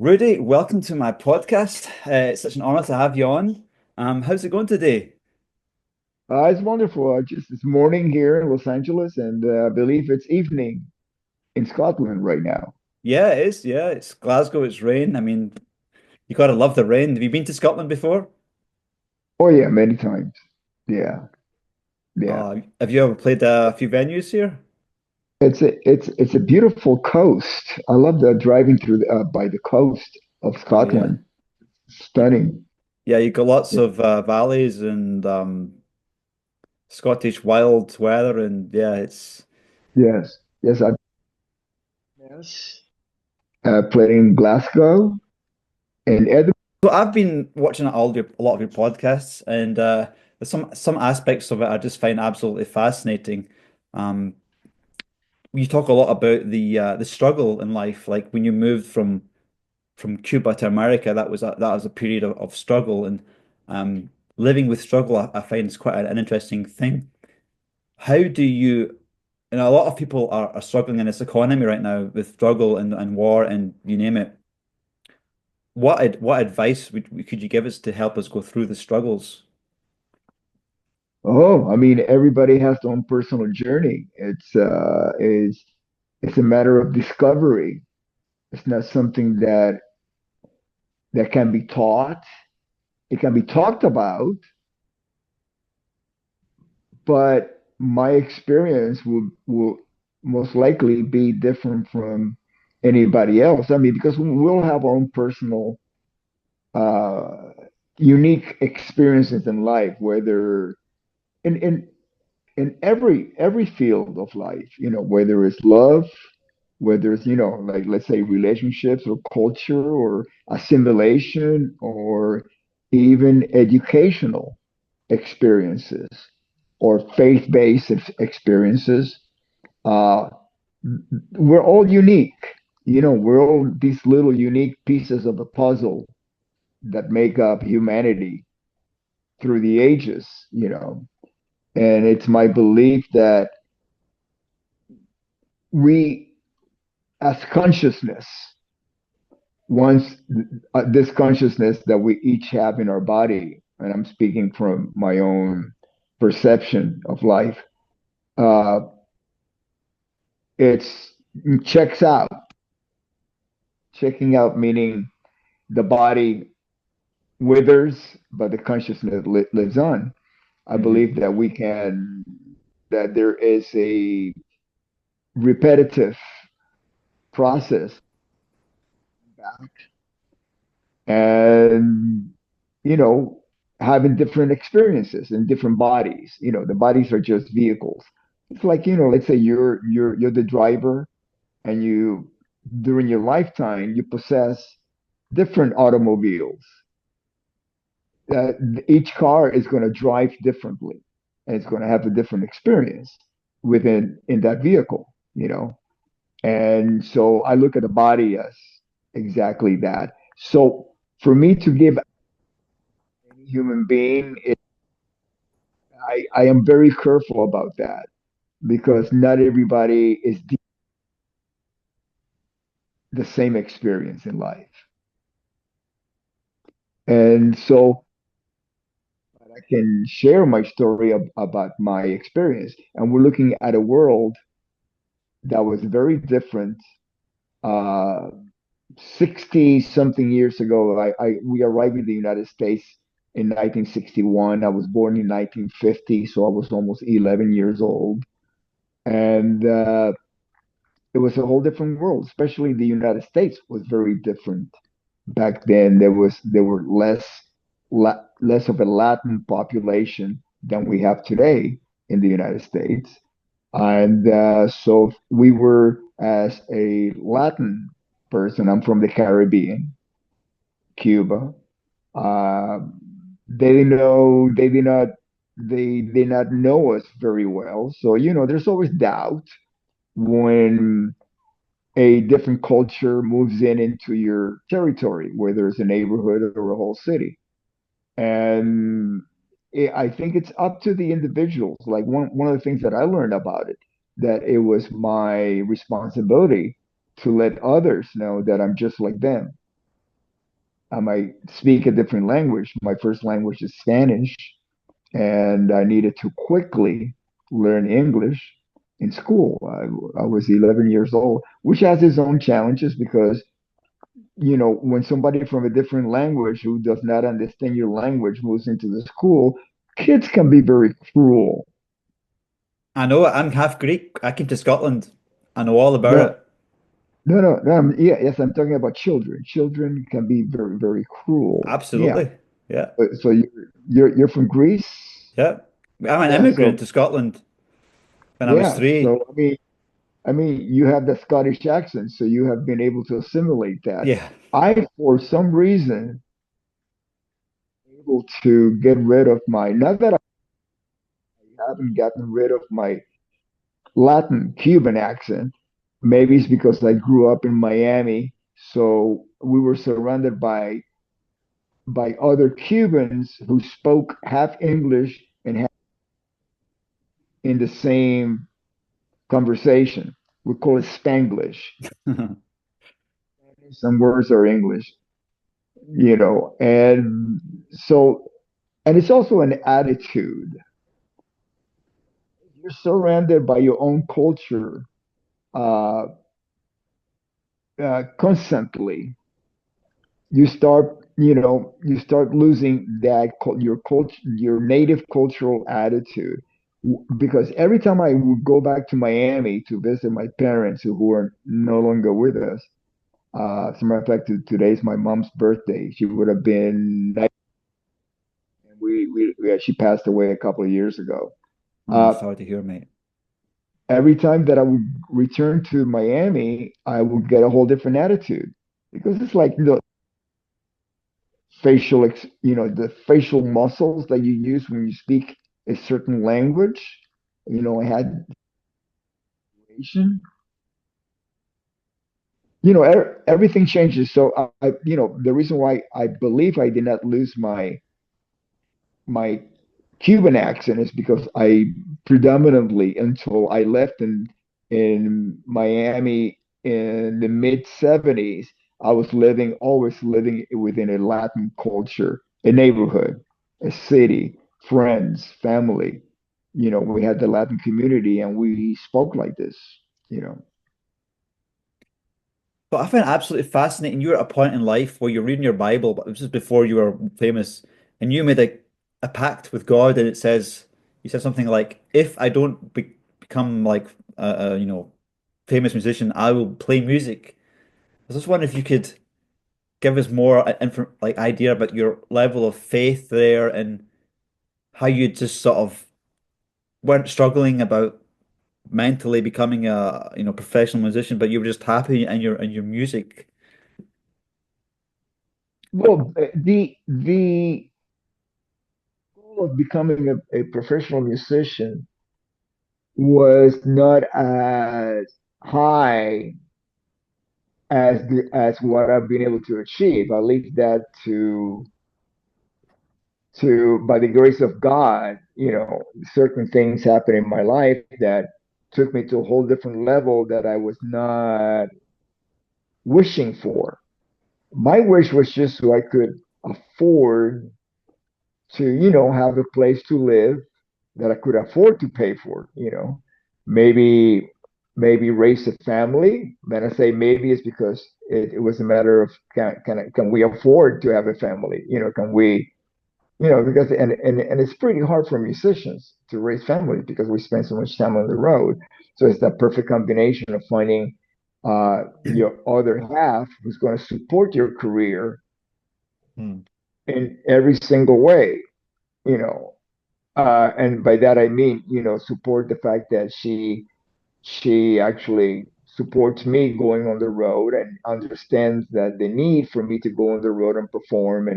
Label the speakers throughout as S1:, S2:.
S1: Rudy, welcome to my podcast. It's such an honor to have you on. How's it going today?
S2: It's wonderful. Just it's morning here in Los Angeles, and I believe it's evening in Scotland right now.
S1: Yeah, it is. Yeah, it's Glasgow. It's rain. I mean, you gotta love the rain. Have you been to Scotland before?
S2: Oh yeah, many times. Yeah, yeah.
S1: Have you ever played a few venues here?
S2: It's a beautiful coast. I love the driving through by the coast of
S1: Oh yeah,
S2: Scotland. Stunning.
S1: yeah. You got lots of valleys and Scottish wild weather, and yeah, it's.
S2: Yes, yes. I yes. Played in Glasgow and Edinburgh.
S1: So I've been watching a lot of your podcasts, and there's some aspects of it I just find absolutely fascinating. Um, you talk a lot about the struggle in life, like when you moved from Cuba to America, that was a period of struggle, and living with struggle, I find is quite an interesting thing. How do you, and a lot of people are struggling in this economy right now with struggle and war and you name it. What advice could you give us to help us go through the struggles?
S2: Oh, I mean, everybody has their own personal journey. It's a matter of discovery. It's not something that can be taught. It can be talked about, but my experience will most likely be different from anybody else. I mean, because we'll have our own personal, uh, unique experiences in life, whether in in every field of life, whether it's love, whether it's, like let's say relationships or culture or assimilation or even educational experiences or faith-based experiences. Uh, we're all unique. We're all these little unique pieces of a puzzle that make up humanity through the ages. And it's my belief that we, as consciousness, once this consciousness that we each have in our body, and I'm speaking from my own perception of life, uh, it's checks out. Checking out meaning the body withers, but the consciousness lives on. I
S1: Hmm.
S2: believe that there is a repetitive process back and, you know, having different experiences in different bodies. The bodies are just vehicles. It's like, let's say you're the driver and you during your lifetime you possess different automobiles. uh, each car is going to drive differently and it's going to have a different experience within in that vehicle. And so I look at the body as exactly that. So for me to give any human being I am very careful about that because not everybody is the same experience in life. And so I can share my story about my experience. And we're looking at a world that was very different. Uh, 60 something years ago, we arrived in the United States in 1961. I was born in 1950, so I was almost 11 years old. And it was a whole different world, especially the United States was very different back then. There were less of a Latin population than we have today in the United States. And so we were, as a Latin person, I'm from the Caribbean, Cuba. Uh, they did not know us very well. So, there's always doubt when a different culture moves into your territory, whether it's a neighborhood or a whole city. And I think it's up to the individuals. Like one of the things that I learned about it, that it was my responsibility to let others know that I'm just like them. I might speak a different language. My first language is Spanish, and I needed to quickly learn English in school. I was 11 years old, which has its own challenges because, when somebody from a different language who does not understand your language moves into the school, kids can be very cruel.
S1: I know it. I'm half Greek. I came to Scotland. I know all about
S2: No,
S1: it.
S2: no, no, no. Yeah, yes, I'm talking about children. Children can be very, very cruel. Yeah.
S1: Absolutely. Yeah.
S2: So you're from Greece?
S1: Yeah. I'm an
S2: Yeah.
S1: immigrant
S2: So
S1: to Scotland when I was
S2: yeah.
S1: three.
S2: So I mean, you have the Scottish accent, so you have been able to assimilate that.
S1: Yeah.
S2: I, for some reason, able to get rid of not that I haven't gotten rid of my Latin Cuban accent. Maybe it's because I grew up in Miami, so we were surrounded by other Cubans who spoke half English and half in the same conversation. We call it Spanglish. Some words are English, and so, and it's also an attitude. You're surrounded by your own culture uh, constantly. You start losing your culture, your native cultural attitude. Because every time I would go back to Miami to visit my parents who are no longer with us, as a matter of fact, today's my mom's birthday. She would have been, she passed away a couple of years ago.
S1: Oh,
S2: Uh,
S1: sorry to hear, mate.
S2: every time that I would return to Miami, I would get a whole different attitude because it's like the facial muscles that you use when you speak a certain language. I had Asian. Everything changes. So the reason why I believe I did not lose my Cuban accent is because I predominantly, until I left in Miami in the mid 70s, I was always living within a Latin culture, a neighborhood, a city, friends, family. We had the Latin community and we spoke like this, you know.
S1: But I find it absolutely fascinating. You're at a point in life where you're reading your Bible, but this is before you were famous, and you made a pact with God, and it says, you said something like, if I don't become like famous musician, I will play music. I was just wondering if you could give us more info, like idea about your level of faith there and how you just sort of weren't struggling about mentally becoming a professional musician, but you were just happy in your music. What?
S2: Well, the goal of becoming a professional musician was not as high as what I've been able to achieve. I leave that to by the grace of God, certain things happened in my life that took me to a whole different level that I was not wishing for. My wish was just so I could afford to, have a place to live that I could afford to pay for. Maybe raise a family. When I say maybe, it's because it was a matter of can we afford to have a family? Can we, because and it's pretty hard for musicians to raise families because we spend so much time on the road. So it's that perfect combination of finding your other half who's going to support your career
S1: Hmm.
S2: in every single way, you know. And by that I mean, support the fact that she actually supports me going on the road and understands that the need for me to go on the road and perform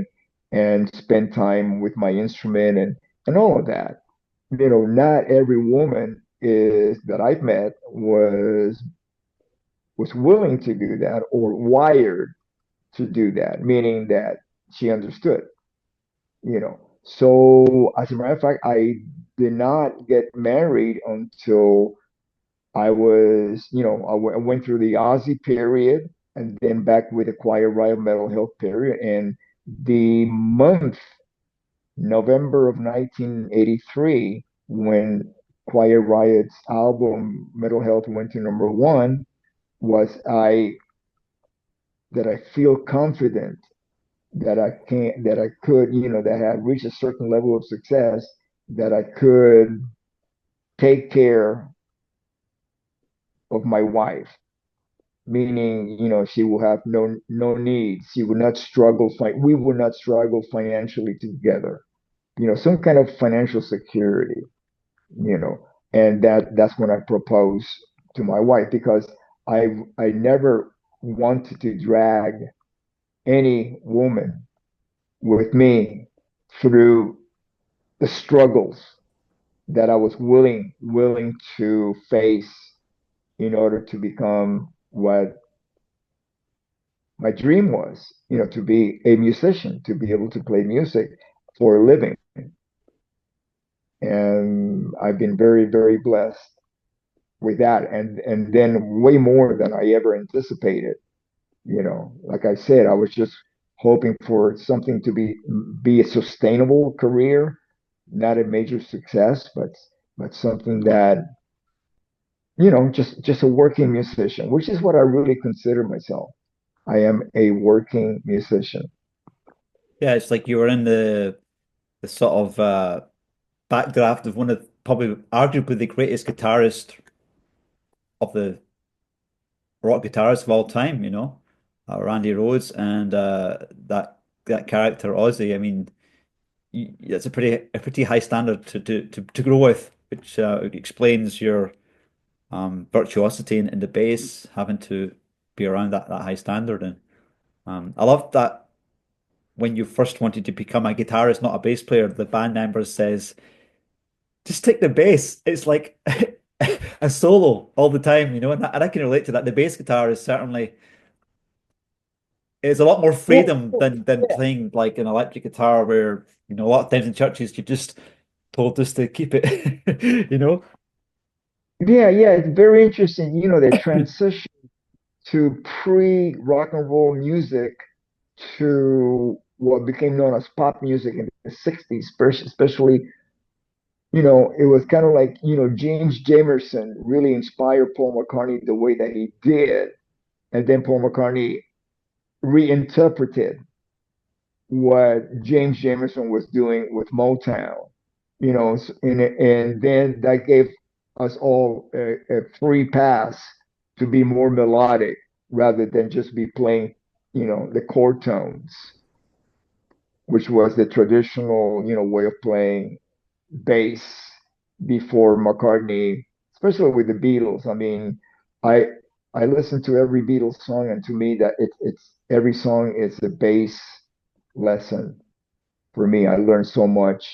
S2: and spend time with my instrument and all of that. Not every woman is that I've met was willing to do that or wired to do that, meaning that she understood. So as a matter of fact, I did not get married until I went through the Ozzy period. and then back with the Quiet Riot Mental Health period. And the month, November of 1983, when Quiet Riot's album Mental Health went to number one, was I that I feel confident that I could, that I had reached a certain level of success, that I could take care of my wife, meaning, she will have no needs. She would not struggle. We would not struggle financially together. Some kind of financial security. You know, and that's when I proposed to my wife because I never wanted to drag any woman with me through the struggles that I was willing to face in order to become what my dream was, to be a musician, to be able to play music for a living. And I've been very, very blessed with that, and then way more than I ever anticipated. Like I said, I was just hoping for something to be a sustainable career, not a major success, but something that, just a working musician, which is what I really consider myself. I am a working musician.
S1: Yeah, it's like you were in the sort of backdraft of one of probably arguably the greatest guitarist of the rock guitarists of all time, Randy Rhoads and that character Ozzy. I mean, it's a pretty high standard to grow with, which explains your virtuosity in the bass, having to be around that high standard. And I love that when you first wanted to become a guitarist, not a bass player, the band member says, just take the bass. It's like a solo all the time, and I can relate to that. The bass guitar is certainly it's a lot more
S2: Well,
S1: freedom than
S2: yeah,
S1: playing like an electric guitar where, a lot of times in churches you just told us to keep it, you know?
S2: yeah, it's very interesting. The transition to pre-rock and roll music to what became known as pop music in the 60s, especially, it was kind of like, James Jamerson really inspired Paul McCartney the way that he did. And then Paul McCartney reinterpreted what James Jamerson was doing with Motown, and then that gave us all a free pass to be more melodic rather than just be playing, the chord tones, which was the traditional, way of playing bass before McCartney, especially with the Beatles. I mean, I I listen to every Beatles song, and to me that it's every song is a bass lesson for me. I learned so much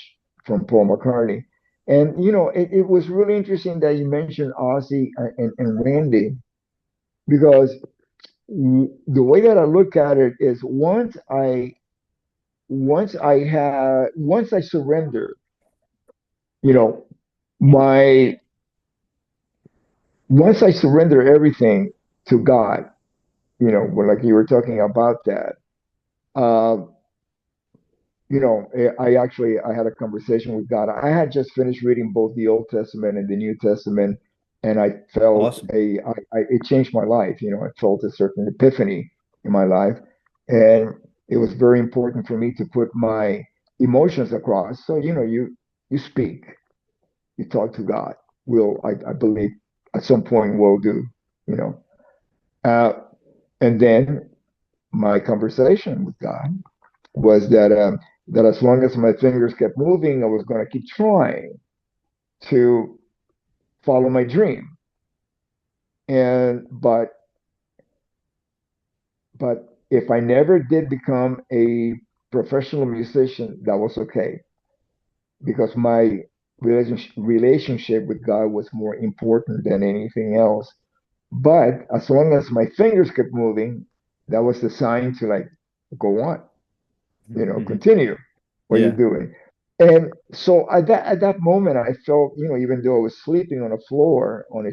S2: from Paul McCartney. And it was really interesting that you mentioned Ozzy and Randy because the way that I look at it is once I surrender, you know, my once I surrender everything to God, like you were talking about that, uh, I had a conversation with God. I had just finished reading both the Old Testament and the New Testament, and I felt
S1: Awesome.
S2: it changed my life. I felt a certain epiphany in my life, and it was very important for me to put my emotions across. So, you speak, you talk to God. I believe at some point will do, you know. Uh, and then my conversation with God was that as long as my fingers kept moving, I was going to keep trying to follow my dream. And but if I never did become a professional musician, that was okay because my relationship with God was more important than anything else. But as long as my fingers kept moving, that was the sign to like go on, continue what you're
S1: Yeah.
S2: doing. And so at that moment, I felt, even though I was sleeping on a floor, on a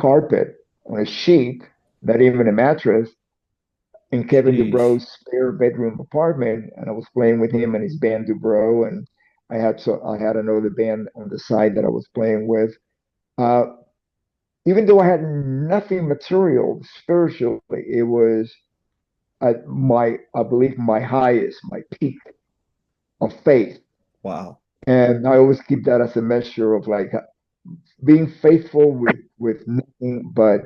S2: carpet, on a sheet, not even a mattress, in Kevin
S1: Jeez.
S2: DuBro's spare bedroom apartment, and I was playing with him and his band DuBro, and I had another band on the side that I was playing with. Uh, Even though I had nothing material spiritually, it was at my I believe my highest, my peak of faith,
S1: Wow.
S2: and I always keep that as a measure of like being faithful with nothing but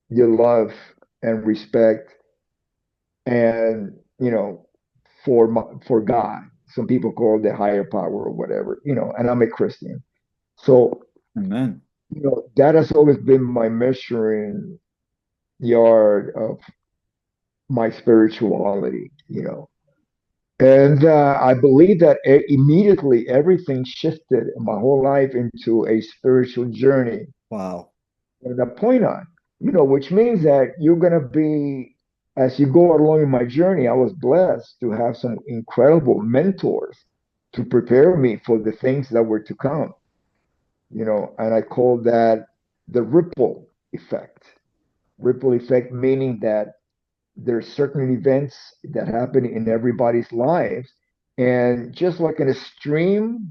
S2: your love and respect and for God. Some people call it the higher power or whatever, and I'm a Christian. So,
S1: Amen.
S2: that has always been my measuring yard of my spirituality. And I believe that immediately everything shifted in my whole life into a spiritual journey
S1: Wow.
S2: from that point on, which means that you're going to be, as you go along in my journey, I was blessed to have some incredible mentors to prepare me for the things that were to come, and I call that the ripple effect. Ripple effect meaning that there's certain events that happen in everybody's lives, and just like in a stream,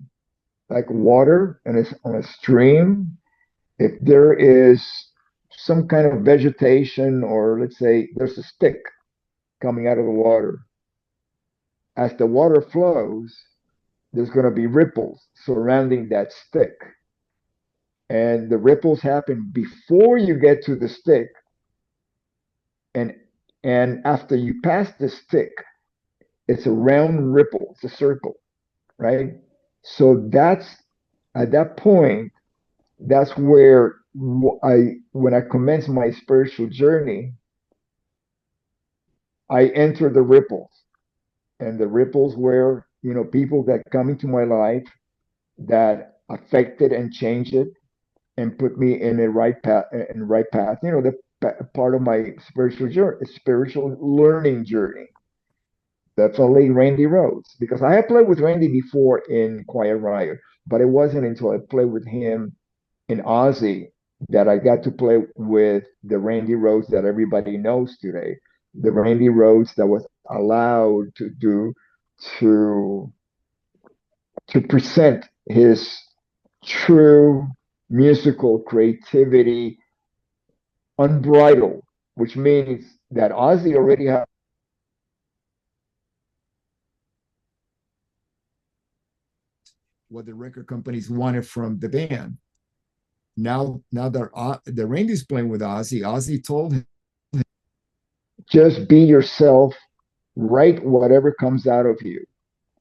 S2: like water and it's on a stream, if there is some kind of vegetation, or let's say there's a stick coming out of the water, as the water flows, there's going to be ripples surrounding that stick. And the ripples happen before you get to the stick, and after you pass the stick, it's a round ripple, it's a circle, right? So that's at that point, that's where when I commenced my spiritual journey, I entered the ripples, and the ripples were, people that come into my life that affected and changed it and put me in the right path. The part of my spiritual journey, spiritual learning journey. Definitely Randy Rhoads, because I had played with Randy before in Quiet Riot, but it wasn't until I played with him in Ozzy that I got to play with the Randy Rhoads that everybody knows today. The Randy Rhoads that was allowed to to present his true musical creativity unbridled, which means that Ozzy already had what the record companies wanted from the band. Now that the Randy's playing with Ozzy, Ozzy told him, just be yourself, write whatever comes out of you.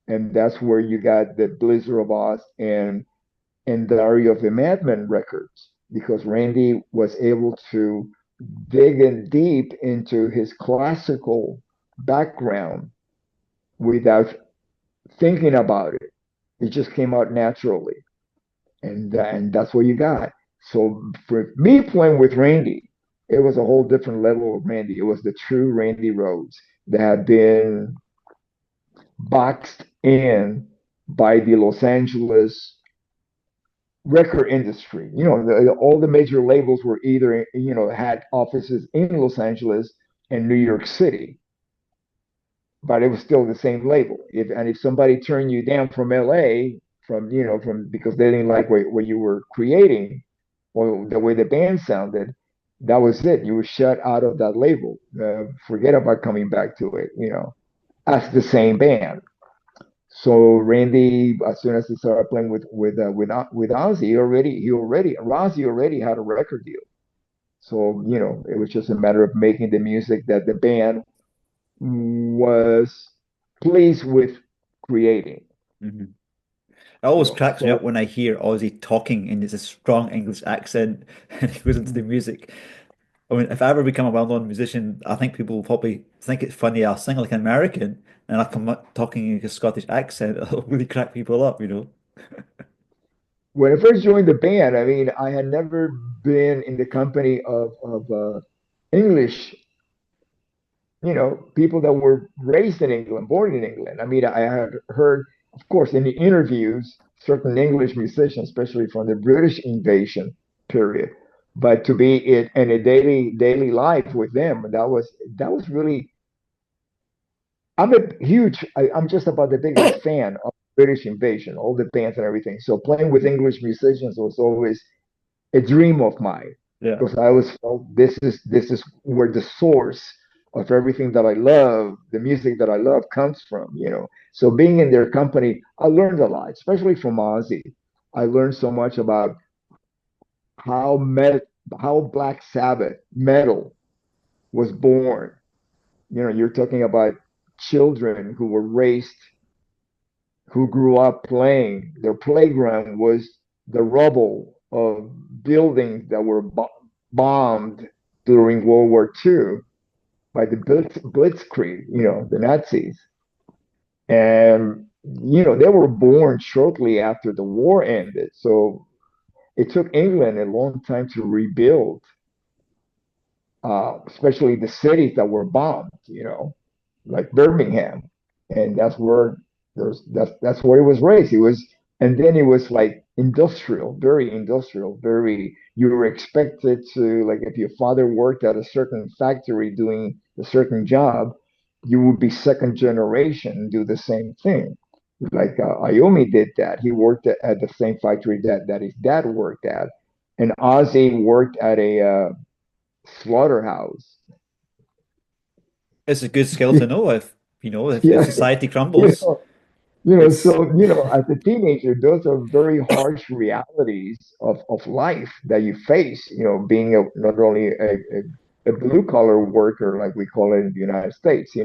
S2: And that's where you got the Blizzard of Oz and Diary of a Madman records, because Randy was able to dig in deep into his classical background without thinking about it. It just came out naturally, and that's what you got. So for me playing with Randy, it was a whole different level of Randy. It was the true Randy Rhoads that had been boxed in by the Los Angeles record industry. All the major labels were either, had offices in Los Angeles and New York City, but it was still the same label. If somebody turned you down from LA, from because they didn't like what you were creating or the way the band sounded, that was it. You were shut out of that label. Forget about coming back to it. As the same band. So Randy, as soon as he started playing with Ozzy, Ozzy already had a record deal. So it was just a matter of making the music that the band was pleased with creating.
S1: Mhm. It always cracks me up
S2: So
S1: when I hear Ozzy talking in his strong English accent and he goes into the music. I mean, if I ever become a well-known musician, I think people will probably think it's funny I'll sing like an American and I come up talking in a Scottish accent. It'll really crack people up, you know?
S2: when I first joined the band, I mean, I had never been in the company of English, people that were raised in England, born in England. I mean, I had heard, of course, in the interviews, certain English musicians, especially from the British invasion period. but to be in a daily life with them, that was really. I'm just about the biggest fan of British Invasion, all the bands and everything. So playing with English musicians was always a dream of mine
S1: Yeah.
S2: because I always felt this is where the source of everything that I love, the music that I love, comes from. So being in their company, I learned a lot, especially from Ozzy. I learned so much about how how Black Sabbath metal was born. You're talking about children who were raised, who grew up playing. Their playground was the rubble of buildings that were bombed during World War II by the Blitzkrieg, the Nazis. And, they were born shortly after the war ended. So it took England a long time to rebuild, especially the cities that were bombed, like Birmingham, and that's where he was raised. And then it was like industrial, very. You were expected to, like, if your father worked at a certain factory doing a certain job, you would be second generation and do the same thing. Like Iommi did that. He worked at the same factory that his dad worked at, and Ozzy worked at a slaughterhouse.
S1: It's a good skill to know if
S2: Yeah,
S1: society
S2: you
S1: crumbles,
S2: know,
S1: it's
S2: so as a teenager, those are very harsh realities of life that you face. Being not only a blue collar worker, like we call it in the United States,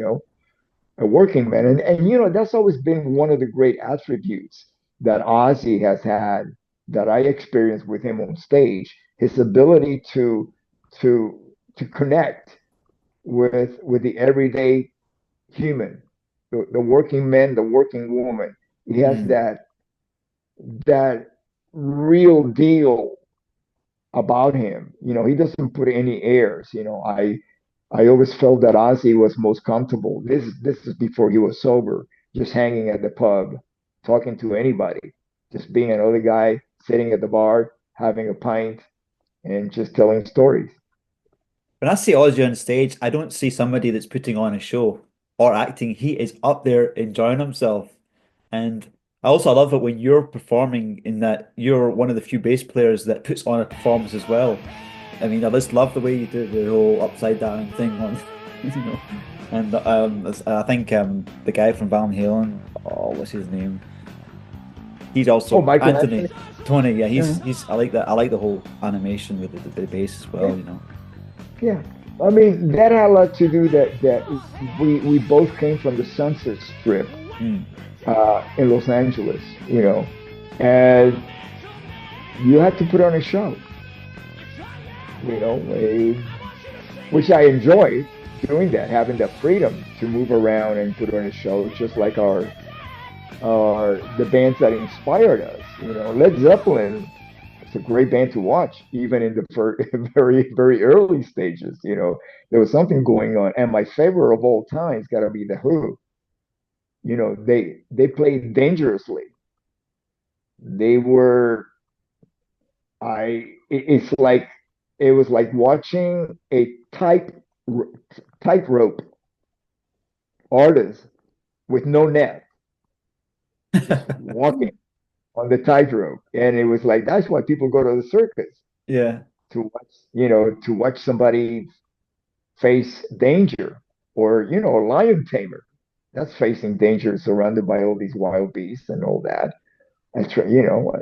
S2: a working man, and that's always been one of the great attributes that Ozzy has had, that I experienced with him on stage. His ability to to connect with the everyday human, the working man, the working woman. He has
S1: mm.
S2: that real deal about him. He doesn't put any airs. I always felt that Ozzy was most comfortable. This is before he was sober, just hanging at the pub, talking to anybody, just being another guy sitting at the bar, having a pint, and just telling stories.
S1: When I see Ozzy on stage, I don't see somebody that's putting on a show or acting. He is up there enjoying himself. And I also love it when you're performing in that you're one of the few bass players that puts on a performance as well. I mean, I just love the way you do the whole upside down thing on, you know. And I think the guy from Van Halen, oh, what's his name? He's
S2: Oh,
S1: also
S2: Michael
S1: Anthony,
S2: Anthony.
S1: Tony. Yeah,
S2: Yeah,
S1: he's. I like that. I like the whole animation with the bass as
S2: yeah,
S1: well. You know.
S2: yeah. I mean, that had a lot to do that we both came from the Sunset Strip
S1: Mm.
S2: in Los Angeles, and you had to put on a show, which I enjoyed doing that, having the freedom to move around and put on a show, just like the bands that inspired us. Led Zeppelin. It's a great band to watch, even in the very, very early stages. There was something going on, and my favorite of all time has got to be the Who. They played dangerously. They were it's like it was like watching a tightrope artist with no net, just walking on the tightrope, and it was like that's why people go to the circus
S1: Yeah.
S2: to watch somebody face danger, or a lion tamer that's facing danger, surrounded by all these wild beasts and all that. That's right,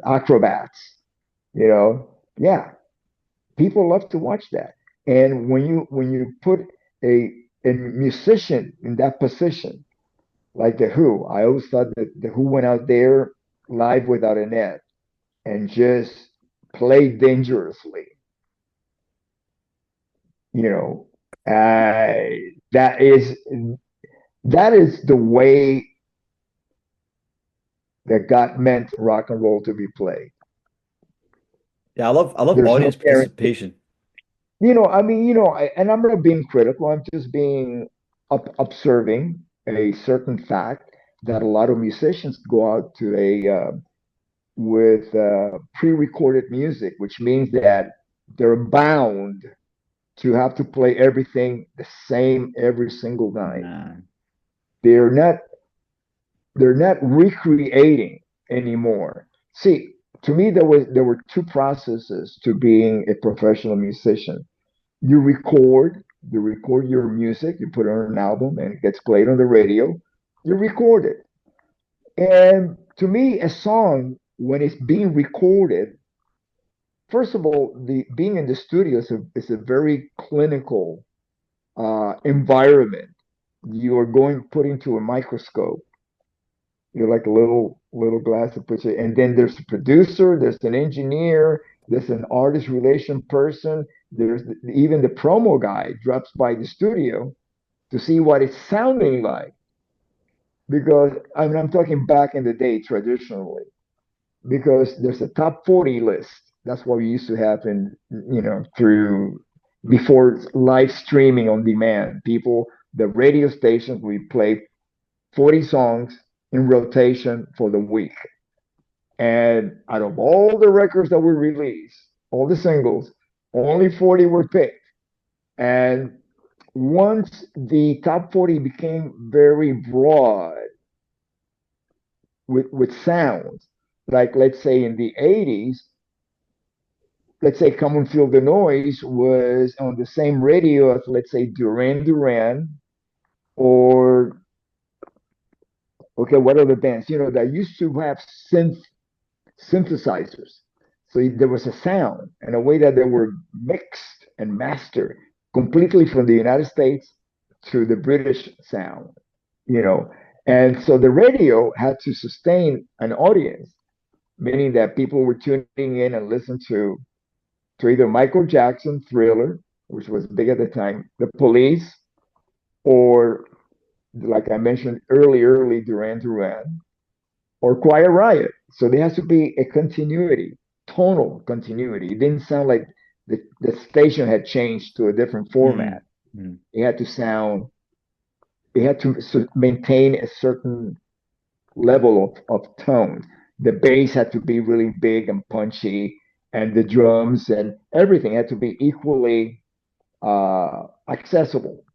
S2: acrobats. Yeah, people love to watch that. And when you put a musician in that position, like the Who, I always thought that the Who went out there live without a net and just played dangerously. You know, that is the way that God meant rock and roll to be played.
S1: Yeah, I love
S2: There's no
S1: audience
S2: guarantee.
S1: participation.
S2: I mean, and I'm not being critical. I'm just being observing a certain fact that a lot of musicians go out with pre-recorded music, which means that they're bound to have to play everything the same every single night.
S1: Nah.
S2: They're not they're not recreating anymore. See, to me there were two processes to being a professional musician. You record your music, you put it on an album and it gets played on the radio. You record it. And to me, a song, when it's being recorded, first of all, the being in the studio is a very clinical environment. You are going put into a microscope. You're like a little glass that puts it, and then there's a producer, there's an engineer, there's an artist relation person, even the promo guy drops by the studio to see what it's sounding like. Because I mean, I'm talking back in the day traditionally, because there's a top 40 list. That's what we used to have through before live streaming on demand. The radio stations, we play 40 songs in rotation for the week. And out of all the records that were released, all the singles, only 40 were picked. And once the top 40 became very broad with sounds, like let's say in the 80s, let's say Come and Feel the Noise was on the same radio as, let's say, Duran Duran, or, okay, what other bands, that used to have synthesizers. So there was a sound and a way that they were mixed and mastered completely from the United States to the British sound, you know. And so the radio had to sustain an audience, meaning that people were tuning in and listening to either Michael Jackson, Thriller, which was big at the time, The Police, or like I mentioned early Duran Duran, or Quiet Riot. So there has to be a continuity, tonal continuity. It didn't sound like the station had changed to a different
S1: Mm.
S2: format.
S1: Mm.
S2: It had to sound, it had to maintain a certain level of tone. The bass had to be really big and punchy, and the drums and everything had to be equally accessible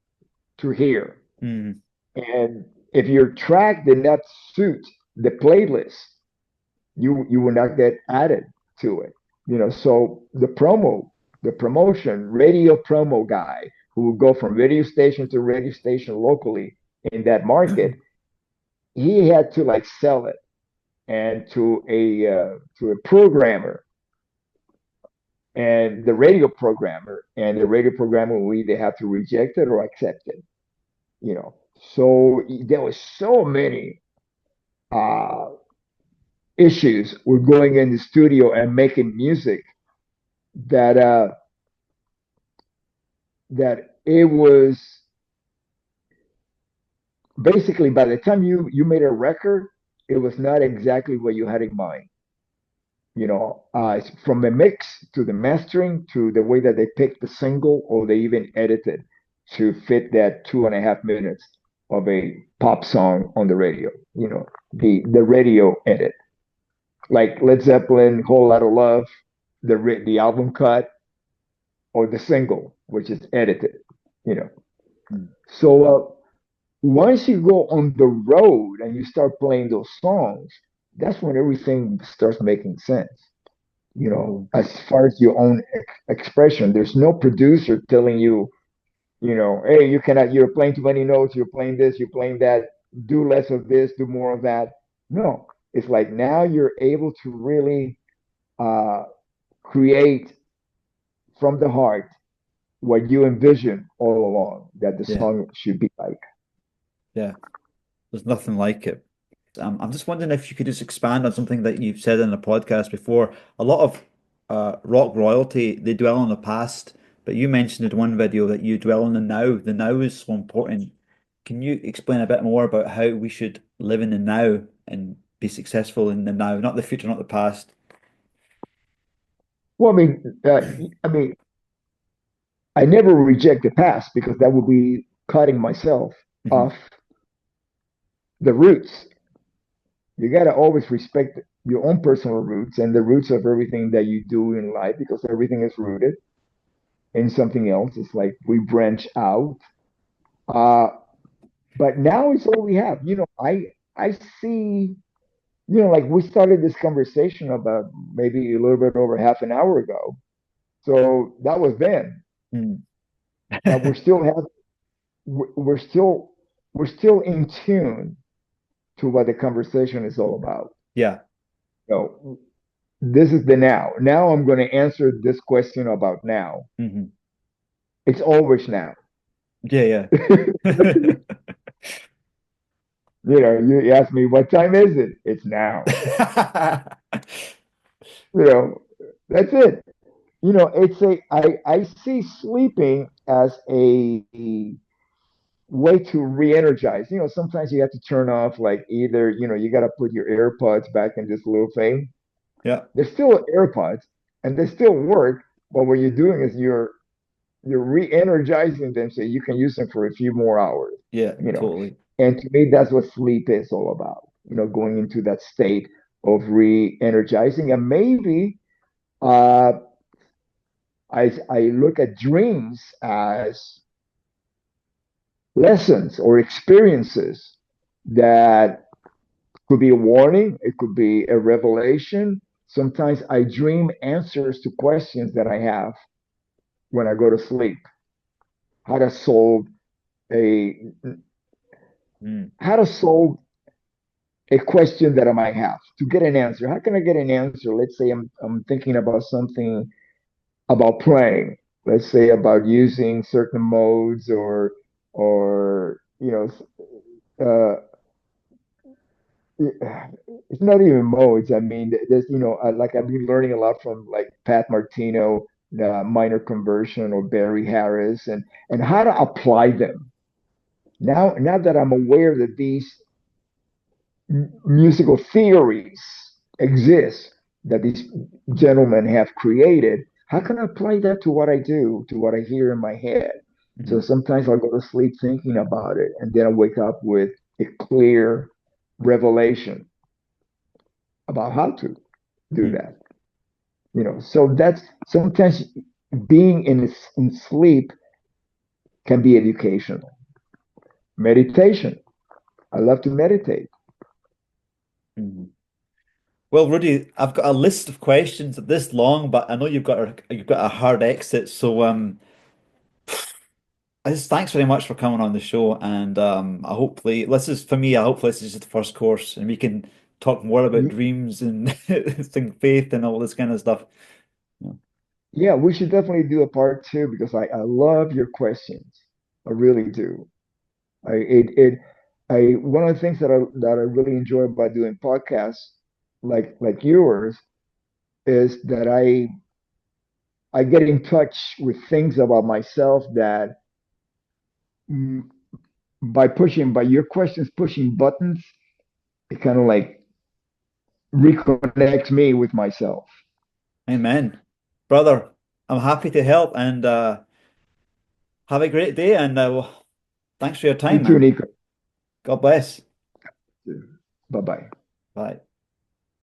S2: to hear.
S1: Mm.
S2: And if your track did not suit the playlist, you will not get added to it. So the promotion, radio promo guy who will go from radio station to radio station locally in that market, he had to like sell it and to a programmer, and the radio programmer will either have to reject it or accept it. So there was so many uh, issues with going in the studio and making music that that it was basically, by the time you made a record, it was not exactly what you had in mind. From the mix to the mastering to the way that they picked the single, or they even edited to fit that 2.5 minutes of a pop song on the radio. The radio edit, like Led Zeppelin, Whole Lot of Love, the album cut, or the single, which is edited. You know,
S1: Mm.
S2: so once you go on the road and you start playing those songs, that's when everything starts making sense. As far as your own expression, there's no producer telling you, hey, you're playing too many notes, you're playing this, you're playing that, do less of this, do more of that. No, it's like now you're able to really uh, create from the heart what you envision all along that the
S1: Yeah.
S2: song should be like.
S1: Yeah. There's nothing like it. I'm just wondering if you could just expand on something that you've said in the podcast before. A lot of rock royalty, they dwell on the past, but you mentioned in one video that you dwell on the now. The now is so important. Can you explain a bit more about how we should live in the now and be successful in the now, not the future, not the past?
S2: Well, I mean, I never reject the past because that would be cutting myself
S1: Hmm.
S2: off the roots. You got to always respect your own personal roots and the roots of everything that you do in life, because everything is rooted in something else. It's like we branch out. Uh, but now it's all we have. I see, like we started this conversation about maybe a little bit over half an hour ago. So that was then.
S1: Mm.
S2: But we're still we're still in tune to what the conversation is all about.
S1: Yeah.
S2: So this is the now. Now I'm going to answer this question about now.
S1: Hmm.
S2: It's always now.
S1: Yeah,
S2: You you ask me what time is it? It's now.
S1: yeah.
S2: You know, that's it. It's I see sleeping as a way to re-energize. Sometimes you have to turn off, like either, you got to put your AirPods back in this little thing.
S1: Yeah.
S2: They're still AirPods and they still work, but what you're doing is you're re-energizing them so you can use them for a few more hours,
S1: Yeah,
S2: you know.
S1: totally.
S2: And to me, that's what sleep is all about, going into that state of re-energizing. And maybe uh, I look at dreams as lessons or experiences that could be a warning, it could be a revelation. Sometimes I dream answers to questions that I have when I go to sleep. How to solve a
S1: Mm.
S2: how to solve a question that I might have to get an answer. How can I get an answer? Let's say I'm thinking about something about playing. Let's say about using certain modes or uh, it's not even modes. I mean, there's like I've been learning a lot from like Pat Martino, minor conversion, or Barry Harris, and how to apply them. Now that I'm aware that these musical theories exist that these gentlemen have created, how can I apply that to what I do, to what I hear in my head? So
S1: Mhm.
S2: sometimes I'll go to sleep thinking about it, and then I wake up with a clear revelation about how to do
S1: Mm.
S2: that. So that's sometimes being in sleep can be educational. Meditation. I love to meditate.
S1: Mhm. Well, Rudy, I've got a list of questions this long, but I know you've got a hard exit. So I just thanks very much for coming on the show, and I hopefully this is for me. I hopefully this is just the first course, and we can talk more about dreams and faith and all this kind of stuff. Yeah.
S2: Yeah, we should definitely do a part two because I love your questions. I really do. I it it I One of the things that I really enjoy about doing podcasts like yours is that I get in touch with things about myself that mm, by your questions pushing buttons, it kind of like reconnects me with myself.
S1: Amen, brother. I'm happy to help, and have a great day. And well, thanks for your
S2: You
S1: time,
S2: too,
S1: man.
S2: Nico.
S1: God bless.
S2: Bye bye.
S1: Bye.